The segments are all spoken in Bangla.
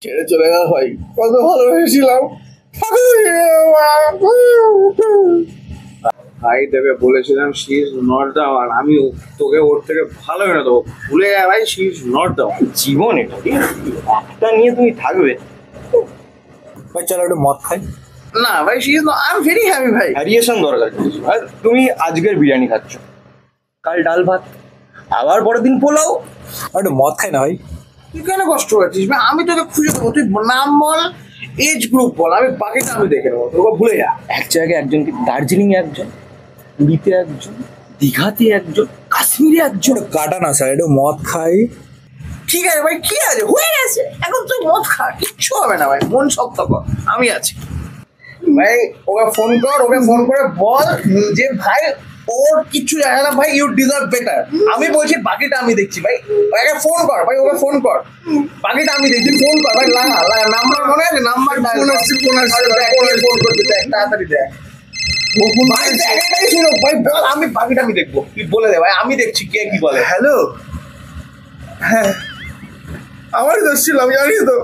ছেড়ে চলে গেল ভাই, কত ভালোবেসেছিলাম। ভাই তোকে বলেছিলাম she is not the one, আমি তোকে ওর থেকে ভালো এনে দেবো, ভুলে গেছে ভাই, she is not the one. জীবন এটা, ঠিক আছে? একটা নিয়ে তুমি থাকবে। ভাই চলো একটু মদ খাই। না ভাই, she is not, I am very happy ভাই। ভ্যারিয়েশন দরকার কিছু। আর তুমি আজকের বিরিয়ানি খাচ্ছ, কাল ডাল ভাত, আবার পরের দিন পোলাও। আর একটু মদ খাই না ভাই। তুই কেন কষ্ট করছিস ভাই? আমি তোকে খুঁজে দেবো, তুই নাম বল, এজ গ্রুপ বল, আমি বাকিটা আমি দেখে নেবো, তোকে ভুলে যা। এক জায়গায় একজনকে, দার্জিলিং এ একজন, পুরীতে একজন, দীঘাতে একজন, কাশ্মীরে একজন। কাটা না স্যার, একটু মদ খাই। ঠিক আছে ভাই, কি আছে, হয়ে গেছে, এখন তুই মদ খা, কিচ্ছু হবে না ভাই, মন শক্ত কর, আমি আছি ভাই। ওকে ফোন কর, ওকে ফোন করে বল যে ভাই ওর কিচ্ছু জানে না ভাই, ইউ ডিজার্ভ বেটার। আমি বলছি বাকিটা আমি দেখছি ভাই, ওকে ফোন কর ভাই, ওকে ফোন কর, বাকিটা আমি দেখছি, ফোন কর ভাই, লাগা লাগা, নাম্বার মনে আছে, নাম্বার ফোন আসছে, ফোন করতে দেখ, তাড়াতাড়ি দেখ ভাই, এটাই শুনো ভাই, বল, আমি বাকিটা আমি দেখবো, তুই বলে দে ভাই, আমি দেখছি কে কি বলে। হ্যালো, হ্যাঁ আমার দোষ ছিল, আমি জানি তো।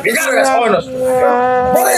বেকার হয়ে গেছে, সময় নষ্ট। বলে